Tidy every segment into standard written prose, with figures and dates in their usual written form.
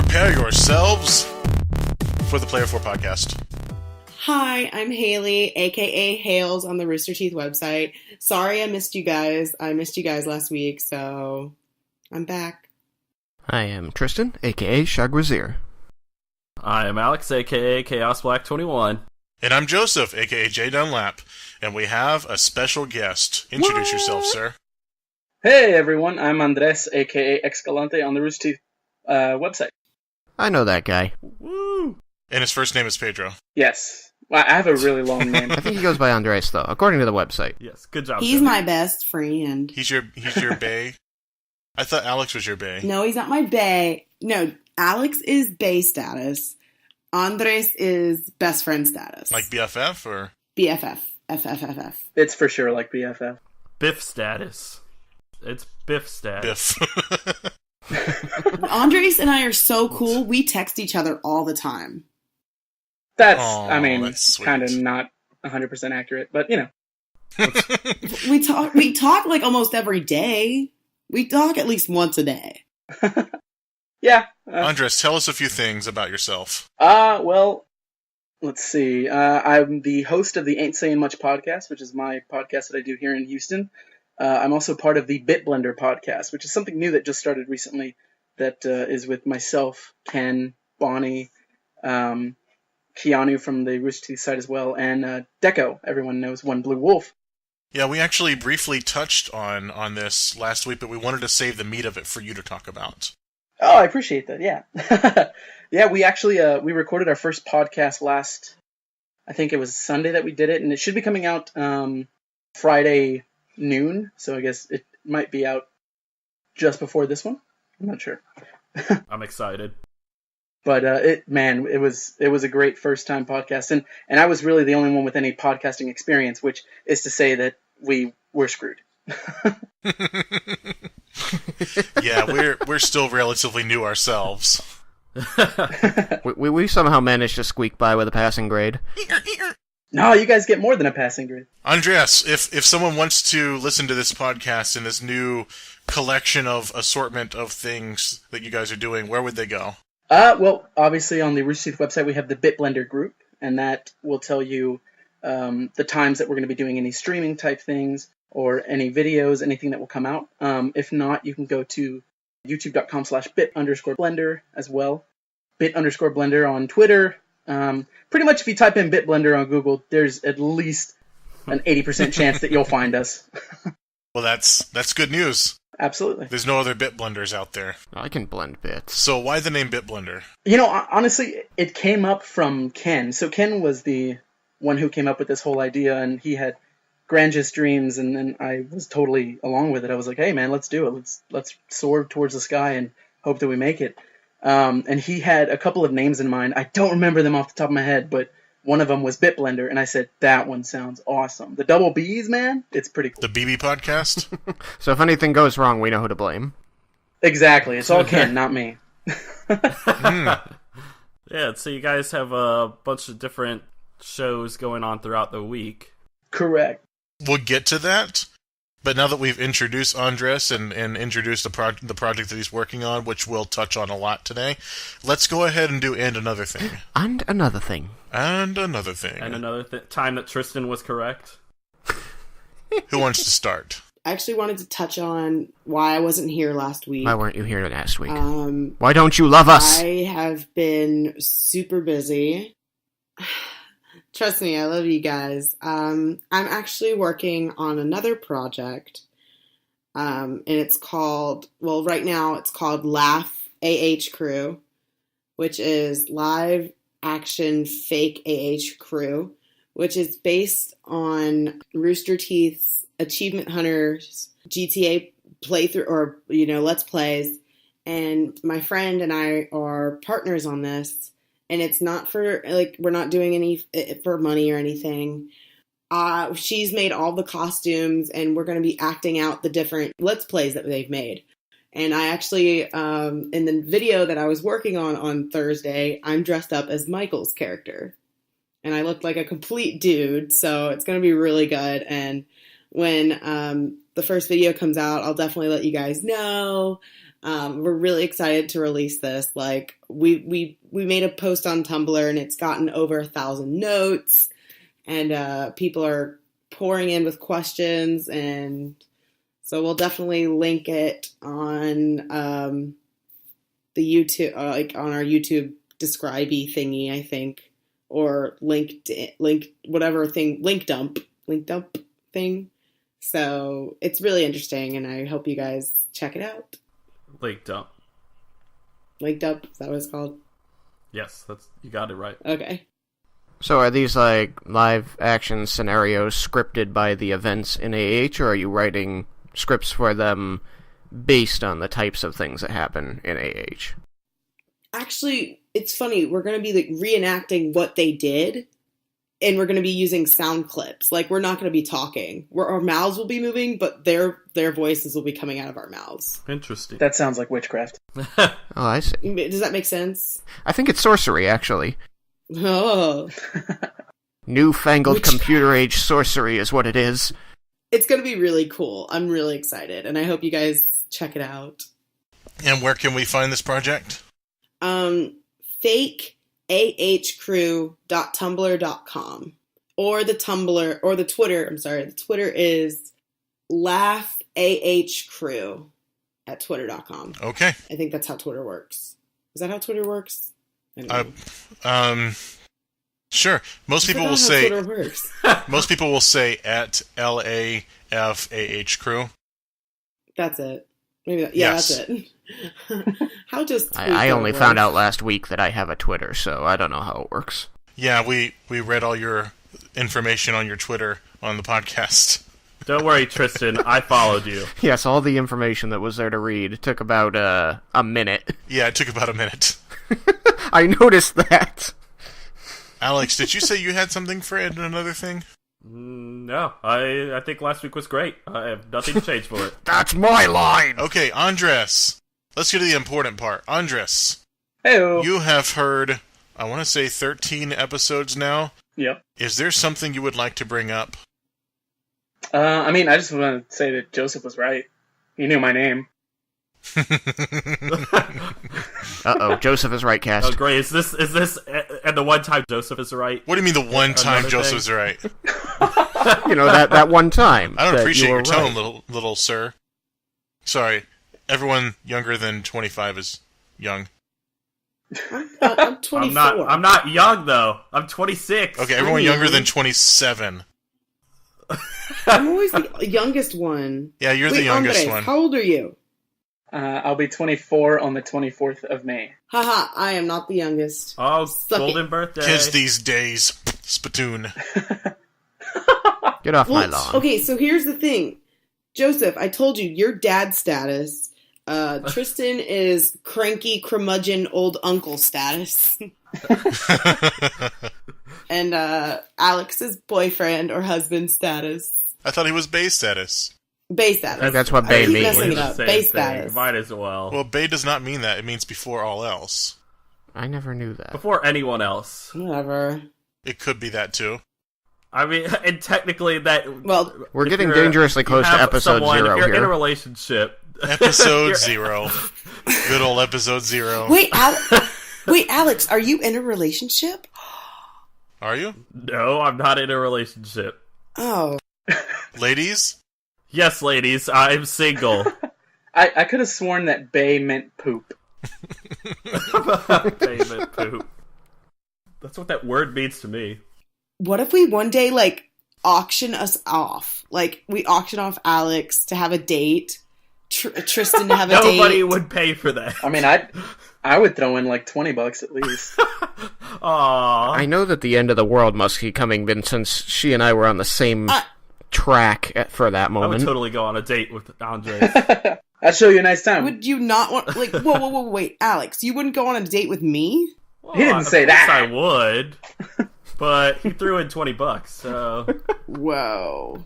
prepare yourselves for the Player 4 podcast. Hi, I'm Haley, aka Hales on the Rooster Teeth website. Sorry I missed you guys. I missed you guys last week, so I'm back. I am Tristan, aka Shagwazir. I am Alex, aka Chaos Black 21. And I'm Joseph, aka Jay Dunlap. And we have a special guest. Introduce yourself, sir. Hey everyone, I'm Andres, aka Xcalante on the Rooster Teeth website. I know that guy. Woo! And his first name is Pedro. Yes. Well, I have a really long name. I think he goes by Andres, though, according to the website. Yes, good job. He's Jay. my best friend. He's your bae? I thought Alex was your bae. No, he's not my bae. No, Alex is bae status. Andres is best friend status. Like BFF, or? BFF. FFFF. It's for sure like BFF. Biff status. It's Biff status. Biff. Andres and I are so cool, we text each other all the time. That's, That's sweet. kind of not 100% accurate, but you know. We talk like almost every day. We talk at least once a day. Yeah. Andres, tell us a few things about yourself. Well, let's see. I'm the host of the Ain't Sayin Much Podcast, which is my podcast that I do here in Houston. I'm also part of the Bit Blender podcast, which is something new that just started recently that is with myself, Ken, Bonnie, Keanu from the Rooster Teeth side as well, and Deco, everyone knows, One Blue Wolf. Yeah, we actually briefly touched on this last week, but we wanted to save the meat of it for you to talk about. Oh, I appreciate that, yeah. Yeah, we actually, we recorded our first podcast last, I think it was Sunday that we did it, and it should be coming out Friday noon, so I guess it might be out just before this one. I'm not sure. I'm excited. But it was a great first time podcast, and I was really the only one with any podcasting experience, which is to say that we were screwed. Yeah, we're still relatively new ourselves. we somehow managed to squeak by with a passing grade. No, you guys get more than a passing grade. Andreas, if someone wants to listen to this podcast in this new collection of assortment of things that you guys are doing, where would they go? Well, obviously on the Rooster Teeth website we have the Bit Blender group, and that will tell you the times that we're going to be doing any streaming type things or any videos, anything that will come out. If not, you can go to youtube.com/bit_blender as well. Bit_blender on Twitter. Pretty much if you type in Bit Blender on Google, there's at least an 80% chance that you'll find us. Well, that's good news. Absolutely. There's no other Bit Blenders out there. I can blend bits. So why the name Bit Blender? You know, honestly, it came up from Ken. So Ken was the one who came up with this whole idea, and he had grandiose dreams, and then I was totally along with it. I was like, hey man, let's do it. Let's soar towards the sky and hope that we make it. And he had a couple of names in mind. I don't remember them off the top of my head, but one of them was Bit Blender, and I said, that one sounds awesome. The double B's, man, it's pretty cool. The BB podcast? So if anything goes wrong, we know who to blame. Exactly. It's all Ken, not me. Yeah, so you guys have a bunch of different shows going on throughout the week. Correct. We'll get to that, but now that we've introduced Andres and introduced the project that he's working on, which we'll touch on a lot today, let's go ahead and do And Another Thing. And another thing. And another thing. And another time that Tristan was correct. Who wants to start? I actually wanted to touch on why I wasn't here last week. Why weren't you here last week? Why don't you love us? I have been super busy. Trust me, I love you guys. I'm actually working on another project, and it's called, well, right now it's called LAF AH Crew, which is live action fake AH Crew, which is based on Rooster Teeth's Achievement Hunters GTA playthrough, or, Let's Plays, and my friend and I are partners on this. And it's not for, we're not doing any for money or anything. She's made all the costumes, and we're going to be acting out the different Let's Plays that they've made. And I actually, in the video that I was working on Thursday, I'm dressed up as Michael's character. And I looked like a complete dude, so it's going to be really good. And when the first video comes out, I'll definitely let you guys know. We're really excited to release this. Like, we made a post on Tumblr, and it's gotten over 1,000 notes, and people are pouring in with questions, and so we'll definitely link it on the YouTube, like on our YouTube describey thingy, I think, or link dump thing. So it's really interesting, and I hope you guys check it out. Link dump. Link dump, is that what it's called? Yes, you got it right. Okay. So are these like live action scenarios scripted by the events in AH, or are you writing scripts for them based on the types of things that happen in AH? Actually, it's funny. We're going to be like reenacting what they did, and we're going to be using sound clips. Like, we're not going to be talking. Our mouths will be moving, but their voices will be coming out of our mouths. Interesting. That sounds like witchcraft. Oh, I see. Does that make sense? I think it's sorcery, actually. Oh. Newfangled computer age sorcery is what it is. It's going to be really cool. I'm really excited, and I hope you guys check it out. And where can we find this project? fakeahcrew.tumblr.com or the Tumblr or the Twitter. I'm sorry, the Twitter is LAF AH Crew at twitter.com. Okay. I think that's how Twitter works. Is that how Twitter works? Sure. Most people will say at LAF AH Crew. That's it. Maybe Yes. That's it. How does I only found out last week that I have a Twitter, so I don't know how it works. Yeah, we read all your information on your Twitter on the podcast. Don't worry, Tristan. I followed you. Yes, all the information that was there to read took about a minute. Yeah, it took about a minute. I noticed that. Alex, did you say you had something for another thing? No, I think last week was great. I have nothing to change for it. That's my line! Okay, Andres. Let's get to the important part. Andres. Hey-o. You have heard, I want to say 13 episodes now. Yep. Is there something you would like to bring up? I mean, I just want to say that Joseph was right. He knew my name. Uh-oh, Joseph is right, cast. Oh, great. Is this and the one time Joseph is right? What do you mean the one time Joseph is right? You know, that one time. I don't appreciate your tone, right. little sir. Sorry. Everyone younger than 25 is young. I'm 24. I'm not young, though. I'm 26. Okay, everyone younger than 27. I'm always the youngest one. Yeah, you're the youngest Andres, one. How old are you? I'll be 24 on the 24th of May. Haha, I am not the youngest. Oh, Suck golden it. birthday. Kids these days. Spittoon. Get off my lawn. Okay, so here's the thing. Joseph, I told you, your dad status. Tristan is cranky, curmudgeon, old uncle status. And Alex is boyfriend or husband status. I thought he was Bay status. Bay status. That's what I Bay keep means. messing it up. Same Bay thing. status. Might as well. Well, Bay does not mean that. It means before all else. I never knew that. Before anyone else. Whatever. It could be that too. I mean, and technically that... Well, We're if getting you're- dangerously close you to have episode someone, 0 if you're in a here. relationship... Episode 0. Good old episode 0. wait, Alex, are you in a relationship? Are you? No, I'm not in a relationship. Oh. Ladies? Yes, ladies, I'm single. I could have sworn that Bay meant poop. Payment poop. That's what that word means to me. What if we one day, like, auction us off? Like, we auction off Alex to have a date, Tristan to have a date. Nobody would pay for that. I mean, I would throw in like $20 at least. Aww. I know that the end of the world must be coming, since she and I were on the same track for that I would moment. totally go on a date with Andres. I'd show you a nice time. Would you not want, like, whoa, wait, Alex, you wouldn't go on a date with me? Well, He didn't say of course that. I would. But he threw in $20, so... Whoa.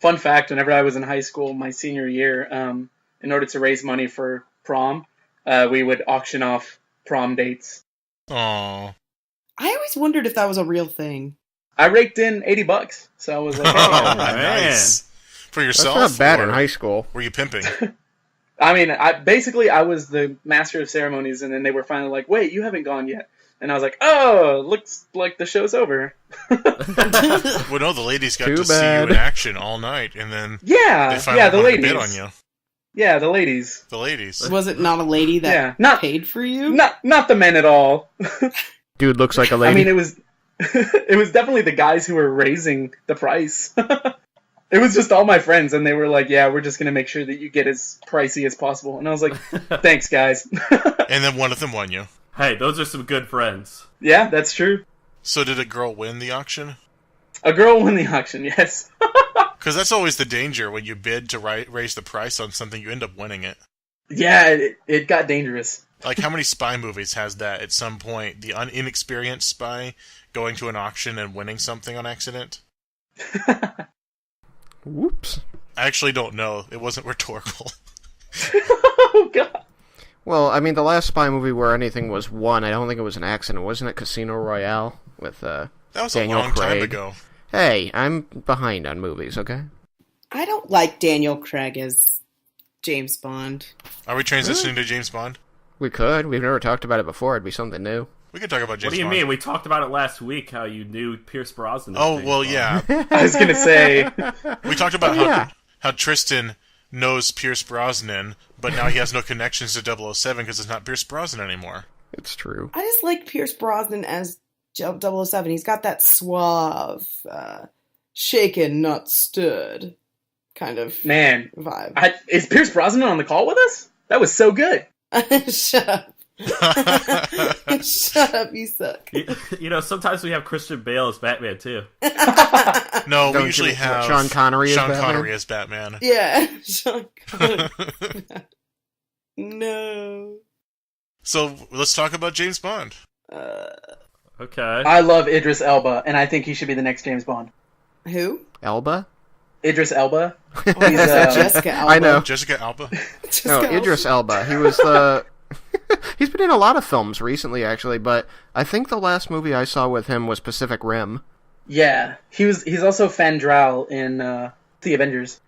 Fun fact, whenever I was in high school, my senior year, in order to raise money for prom, we would auction off prom dates. Aww. I always wondered if that was a real thing. I raked in $80, so I was like, Oh, hey, man. nice. For That's yourself? not bad or in high school. Were you pimping? I mean, I was the master of ceremonies, and then they were finally like, "Wait, you haven't gone yet." And I was like, "Oh, looks like the show's over." Well, no, the ladies got to see you in action all night, and then they finally the ladies bid on you. Yeah, the ladies. The ladies. Was it not a lady that paid for you? Not the men at all. Dude looks like a lady. I mean, it was it was definitely the guys who were raising the price. It was just all my friends, and they were like, "Yeah, we're just gonna make sure that you get as pricey as possible." And I was like, "Thanks, guys." And then one of them won you. Hey, those are some good friends. Yeah, that's true. So did a girl win the auction? A girl won the auction, yes. Because that's always the danger when you bid to raise the price on something, you end up winning it. Yeah, it got dangerous. Like, how many spy movies has that at some point? The inexperienced spy going to an auction and winning something on accident? Whoops. I actually don't know. It wasn't rhetorical. Oh, God. Well, I mean, the last spy movie where anything was won, I don't think it was an accident. Wasn't it Casino Royale with That was Daniel a long time Craig? ago. Hey, I'm behind on movies, okay? I don't like Daniel Craig as James Bond. Are we transitioning to James Bond? We could. We've never talked about it before. It'd be something new. We could talk about James Bond. What do you mean? We talked about it last week, how you knew Pierce Brosnan. Oh, well, yeah. I was going to say... We talked about how Tristan knows Pierce Brosnan, but now he has no connections to 007 because it's not Pierce Brosnan anymore. It's true. I just like Pierce Brosnan as 007. He's got that suave, shaken, not stirred kind of vibe. Is Pierce Brosnan on the call with us? That was so good. Shut up. Shut up, you suck. You know, sometimes we have Christian Bale as Batman, too. No, we usually have Sean Connery as Batman. Yeah, Sean Connery. No. So, let's talk about James Bond. Okay. I love Idris Elba, and I think he should be the next James Bond. Who? Elba? Idris Elba. He's, Jessica Alba. I know. Jessica Alba? No, Idris Elba. He was the... He's been in a lot of films recently, actually, but I think the last movie I saw with him was Pacific Rim. Yeah. He's also Fandral in The Avengers.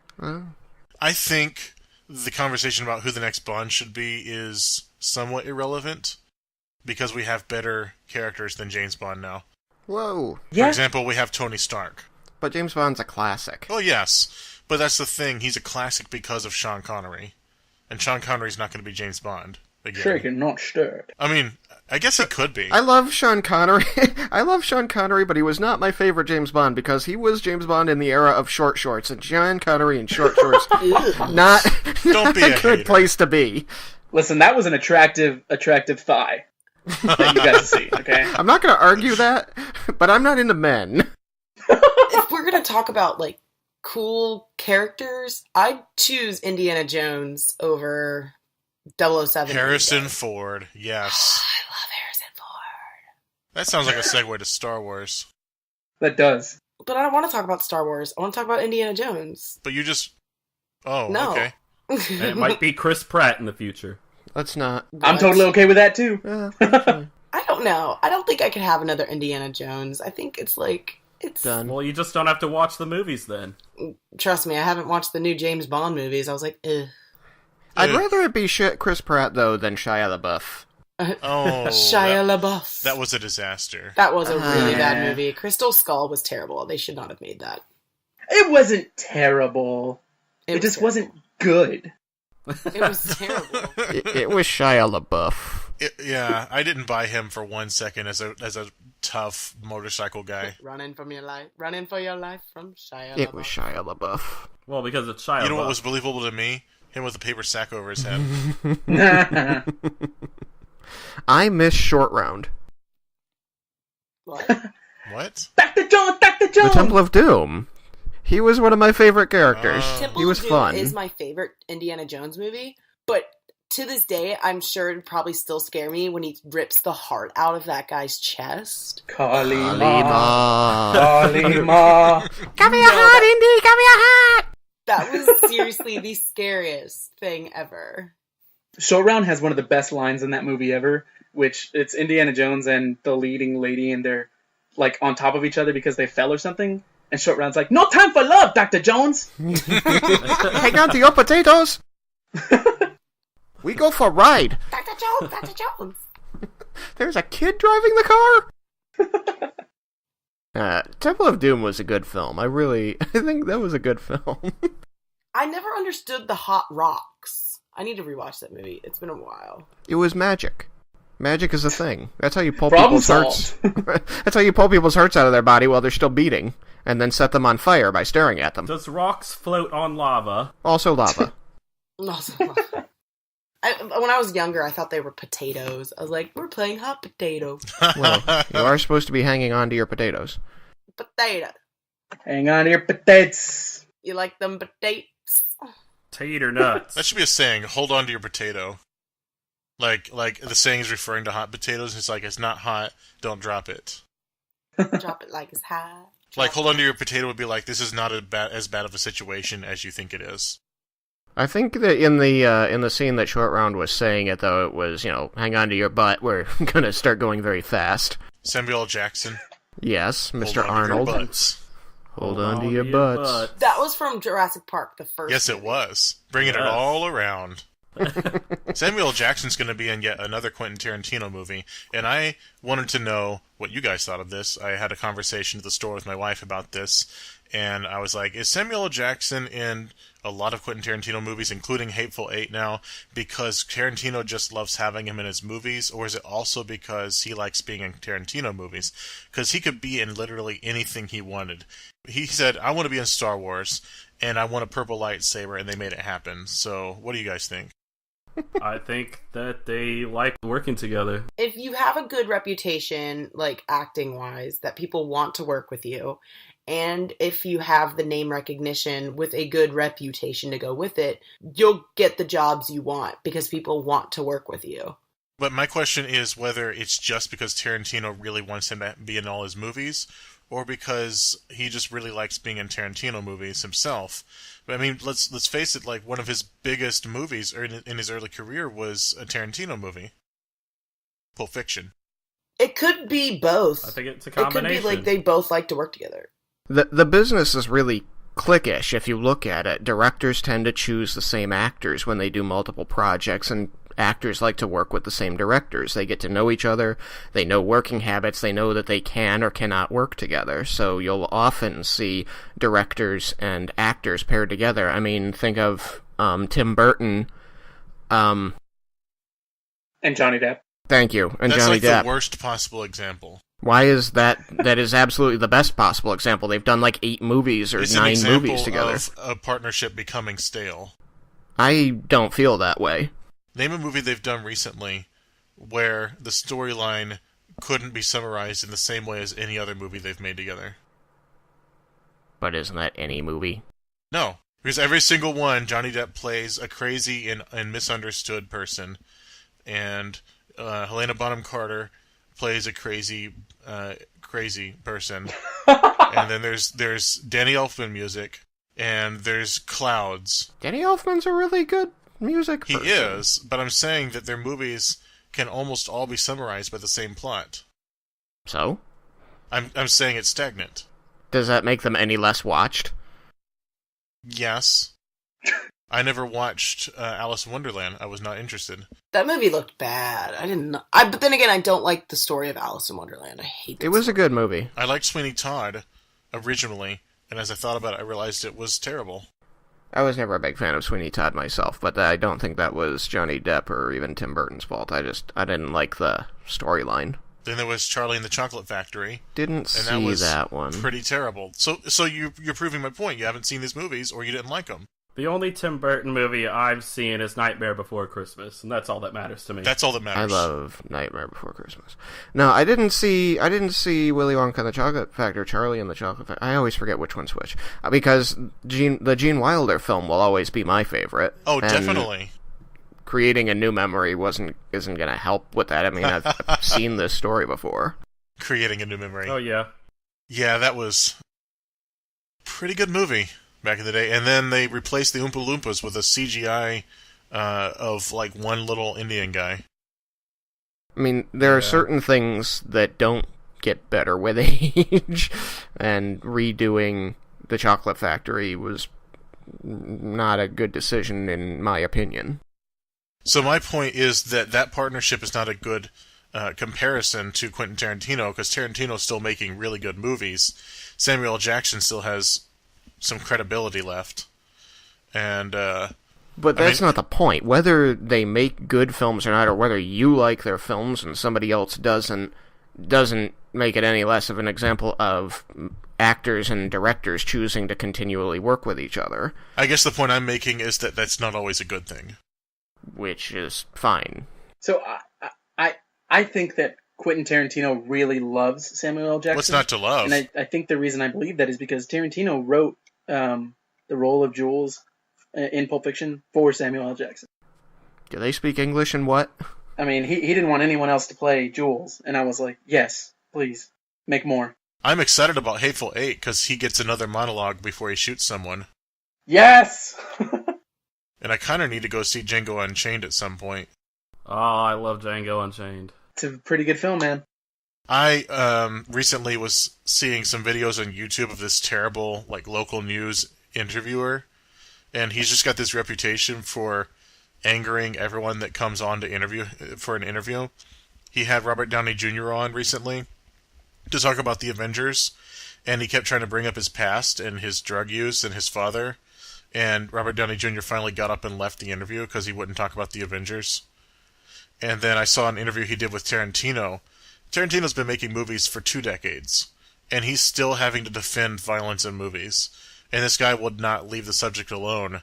I think the conversation about who the next Bond should be is somewhat irrelevant because we have better characters than James Bond now. Whoa. For example, we have Tony Stark. But James Bond's a classic. Oh, yes. But that's the thing. He's a classic because of Sean Connery. And Sean Connery's not going to be James Bond. Again. Shaken, not stirred. I mean, I guess he could be. I love Sean Connery. I love Sean Connery, but he was not my favorite James Bond because he was James Bond in the era of short shorts, and Sean Connery in short shorts not Don't be a good hater. place to be. Listen, that was an attractive thigh that you got to see, okay? I'm not going to argue that, but I'm not into men. If we're going to talk about, like, cool characters, I'd choose Indiana Jones over 007. Harrison Ford, yes. I love Harrison Ford. That sounds like a segue to Star Wars. That does. But I don't want to talk about Star Wars. I want to talk about Indiana Jones. But you just... Oh, No. okay. And it might be Chris Pratt in the future. Let's not. I'm totally okay with that, too. Yeah, I don't know. I don't think I could have another Indiana Jones. I think it's like... It's done. Well, you just don't have to watch the movies then. Trust me, I haven't watched the new James Bond movies. I was like, ugh. I'd rather it be Chris Pratt, though, than Shia LaBeouf. Oh, Shia LaBeouf. That was a disaster. That was a really bad Yeah. movie. Crystal Skull was terrible. They should not have made that. It wasn't terrible. It was just terrible. wasn't good. It was terrible. It was Shia LaBeouf. Yeah, I didn't buy him for 1 second as a tough motorcycle guy. Running for your life from Shia LaBeouf. It was Shia LaBeouf. Well, because it's Shia You know what LaBeouf. was believable to me? Him with a paper sack over his head. I miss Short Round. What? What? Dr. Jones! Dr. The Jones! Temple of Doom. He was one of my favorite characters. Temple He was of Doom fun. is my favorite Indiana Jones movie, but to this day, I'm sure it'd probably still scare me when he rips the heart out of that guy's chest. Kalima. Kalima. Kalima. Give me a heart, Indy! Give me a heart! That was seriously the scariest thing ever. Short Round has one of the best lines in that movie ever, which it's Indiana Jones and the leading lady, and they're like on top of each other because they fell or something. And Short Round's like, "No time for love, Dr. Jones." Hang on to your potatoes! We go for a ride. Dr. Jones, Dr. Jones. There's a kid driving the car? Temple of Doom was a good film. I think that was a good film. I never understood the hot rocks. I need to rewatch that movie. It's been a while. It was magic. Magic is a thing. That's how you pull Problem people's hearts. That's how you pull people's hearts out of their body while they're still beating, and then set them on fire by staring at them. Does rocks float on lava? Also lava. When I was younger, I thought they were potatoes. I was like, we're playing hot potato. Well, you are supposed to be hanging on to your potatoes. Potato. Hang on to your potatoes. You like them potatoes? Tater nuts. That should be a saying. Hold on to your potato. Like the saying is referring to hot potatoes. It's like, it's not hot, don't drop it. Drop it like it's hot. Like, hold on to your potato would be like, this is not as bad of a situation as you think it is. I think that in the scene that Short Round was saying it, though, it was, hang on to your butt, we're gonna start going very fast. Samuel L. Jackson. Yes, Mr. Hold on Arnold. to your butts. Hold on to your butts. That was from Jurassic Park, the first Yes, movie. it was. Bringing it all around. Samuel L. Jackson's going to be in yet another Quentin Tarantino movie, and I wanted to know what you guys thought of this. I had a conversation at the store with my wife about this, and I was like, is Samuel L. Jackson in a lot of Quentin Tarantino movies, including Hateful Eight now, because Tarantino just loves having him in his movies, or is it also because he likes being in Tarantino movies? Because he could be in literally anything he wanted. He said, I want to be in Star Wars, and I want a purple lightsaber, and they made it happen. So, what do you guys think? I think that they like working together. If you have a good reputation, like acting-wise, that people want to work with you, and if you have the name recognition with a good reputation to go with it, you'll get the jobs you want because people want to work with you. But my question is whether it's just because Tarantino really wants him to be in all his movies, or because he just really likes being in Tarantino movies himself. But I mean, let's face it, like, one of his biggest movies in his early career was a Tarantino movie. Pulp Fiction. It could be both. I think it's a It combination. could be like they both like to work together. The business is really cliquish if you look at it. Directors tend to choose the same actors when they do multiple projects, and actors like to work with the same directors. They get to know each other, they know working habits, they know that they can or cannot work together. So you'll often see directors and actors paired together. I mean, think of Tim Burton. And Johnny Depp. Thank you. And That's Johnny like Depp. the worst possible example. Why is that? That is absolutely the best possible example. They've done like 8 movies or It's 9 an example movies together. of a partnership becoming stale. I don't feel that way. Name a movie they've done recently where the storyline couldn't be summarized in the same way as any other movie they've made together. But isn't that any movie? No, because every single one, Johnny Depp plays a crazy and misunderstood person, and Helena Bonham Carter plays a crazy person, and then there's Danny Elfman music, and there's clouds. Danny Elfman's a really good music He person. is, but I'm saying that their movies can almost all be summarized by the same plot. So? I'm saying it's stagnant. Does that make them any less watched? Yes. I never watched Alice in Wonderland. I was not interested. That movie looked bad. I didn't know. But then again, I don't like the story of Alice in Wonderland. I hate it. It was a good movie. I liked Sweeney Todd originally, and as I thought about it, I realized it was terrible. I was never a big fan of Sweeney Todd myself, but I don't think that was Johnny Depp or even Tim Burton's fault. I didn't like the storyline. Then there was Charlie and the Chocolate Factory. Didn't And see that was that one. pretty terrible. So you're proving my point. You haven't seen these movies, or you didn't like them. The only Tim Burton movie I've seen is Nightmare Before Christmas, and that's all that matters to me. That's all that I matters. love Nightmare Before Christmas. No, I didn't see Willy Wonka and the Chocolate Factory, Charlie and the Chocolate Factory. I always forget which one's which. Because the Gene Wilder film will always be my favorite. Oh, and definitely. creating a new memory isn't going to help with that. I mean, I've seen this story before. Creating a new memory. Oh, yeah. Yeah, that was a pretty good movie back in the day. And then they replaced the Oompa Loompas with a CGI of, like, one little Indian guy. I mean, there are certain things that don't get better with age, and redoing the Chocolate Factory was not a good decision in my opinion. So my point is that partnership is not a good comparison to Quentin Tarantino, because Tarantino's still making really good movies. Samuel L. Jackson still has some credibility left. And but that's not the point. Whether they make good films or not, or whether you like their films and somebody else doesn't make it any less of an example of actors and directors choosing to continually work with each other. I guess the point I'm making is that that's not always a good thing. Which is fine. So I think that Quentin Tarantino really loves Samuel L. Jackson. What's not to love? And I think the reason I believe that is because Tarantino wrote the role of Jules in Pulp Fiction for Samuel L. Jackson. Do they speak English and what? I mean, he didn't want anyone else to play Jules, and I was like, yes, please, make more. I'm excited about Hateful Eight because he gets another monologue before he shoots someone. Yes! And I kind of need to go see Django Unchained at some point. Oh, I love Django Unchained. It's a pretty good film, man. I recently was seeing some videos on YouTube of this terrible, local news interviewer, and he's just got this reputation for angering everyone that comes on to interview for an interview. He had Robert Downey Jr. on recently to talk about the Avengers, and he kept trying to bring up his past and his drug use and his father, and Robert Downey Jr. finally got up and left the interview because he wouldn't talk about the Avengers. And then I saw an interview he did with Tarantino. Tarantino's been making movies for 2 decades, and he's still having to defend violence in movies. And this guy would not leave the subject alone.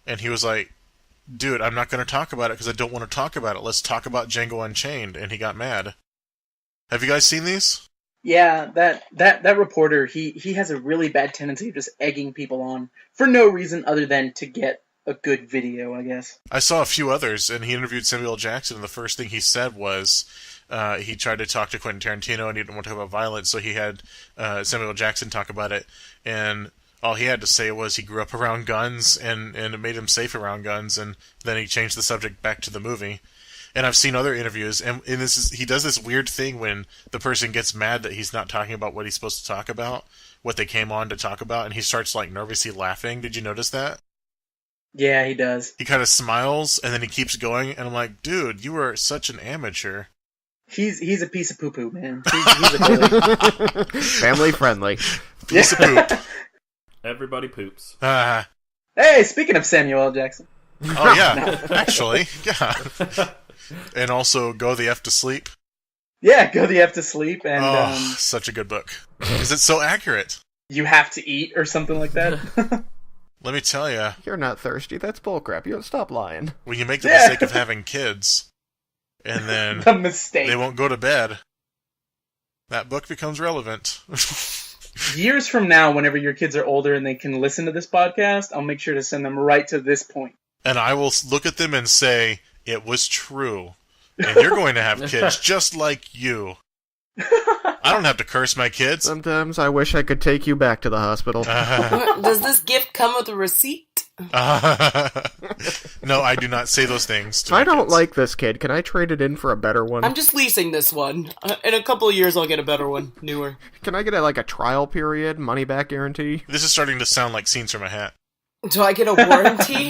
And he was like, dude, I'm not going to talk about it because I don't want to talk about it. Let's talk about Django Unchained. And he got mad. Have you guys seen these? Yeah, that reporter, he has a really bad tendency of just egging people on for no reason other than to get a good video, I guess. I saw a few others, and he interviewed Samuel L. Jackson, and the first thing he said was he tried to talk to Quentin Tarantino, and he didn't want to talk about violence, so he had Samuel L. Jackson talk about it, and all he had to say was he grew up around guns, and it made him safe around guns, and then he changed the subject back to the movie. And I've seen other interviews, and he does this weird thing when the person gets mad that he's not talking about what he's supposed to talk about, what they came on to talk about, and he starts nervously laughing. Did you notice that? Yeah, he does. He kind of smiles, and then he keeps going, and I'm like, dude, you are such an amateur. He's a piece of poo-poo, man. He's a bully. Family friendly. Piece of poop. Everybody poops. Hey, speaking of Samuel L. Jackson. Oh, yeah, actually, yeah. And also, Go the F to Sleep. Yeah, Go the F to Sleep. And such a good book. Because it's so accurate. You Have to Eat, or something like that. Let me tell you. You're not thirsty. That's bullcrap. You stop lying. When you make the mistake of having kids, and then the mistake. They won't go to bed, that book becomes relevant. Years from now, whenever your kids are older and they can listen to this podcast, I'll make sure to send them right to this point. And I will look at them and say, it was true. And you're going to have kids just like you. I don't have to curse my kids. Sometimes I wish I could take you back to the hospital. Does this gift come with a receipt? No, I do not say those things to I my don't kids. like this kid. Can I trade it in for a better one? I'm just leasing this one. In a couple of years, I'll get a better one, newer. Can I get a trial period, money back guarantee? This is starting to sound like scenes from a hat. Do I get a warranty?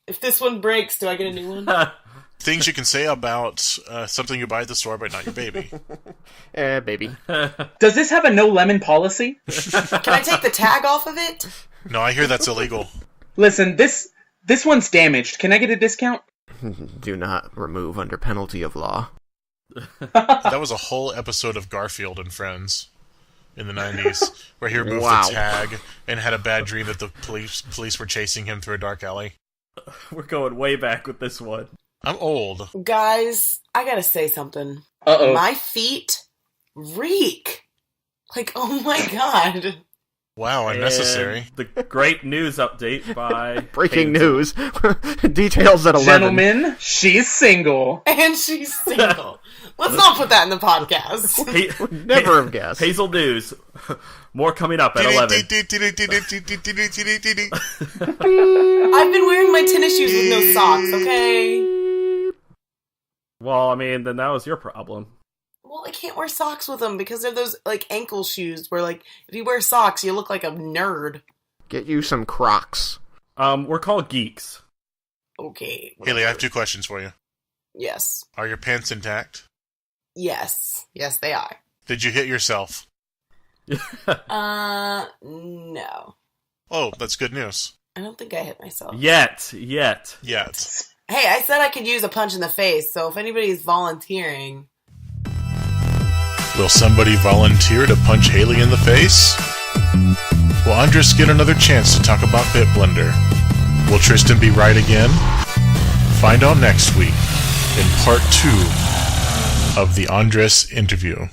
If this one breaks, do I get a new one? Things you can say about something you buy at the store, but not your baby. Baby. Does this have a no lemon policy? Can I take the tag off of it? No, I hear that's illegal. Listen, this one's damaged. Can I get a discount? Do not remove under penalty of law. That was a whole episode of Garfield and Friends in the 90s, where he removed the tag and had a bad dream that the police were chasing him through a dark alley. We're going way back with this one. I'm old. Guys, I gotta say something. Uh-oh. My feet reek. Oh my god. Wow, unnecessary. And the great news update by... Breaking news. Details at 11. Gentlemen, she's single. And she's single. Let's not put that in the podcast. Never have guessed. Hazel News. More coming up at 11. I've been wearing my tennis shoes with no socks, okay? Well, I mean, then that was your problem. Well, I can't wear socks with them because they're those, ankle shoes where, if you wear socks, you look like a nerd. Get you some Crocs. We're called geeks. Okay. Haley, I have 2 questions for you. Yes. Are your pants intact? Yes. Yes, they are. Did you hit yourself? No. Oh, that's good news. I don't think I hit myself. Yet. Hey, I said I could use a punch in the face, so if anybody's volunteering... Will somebody volunteer to punch Haley in the face? Will Andres get another chance to talk about Bit Blender? Will Tristan be right again? Find out next week in part 2 of the Andres interview.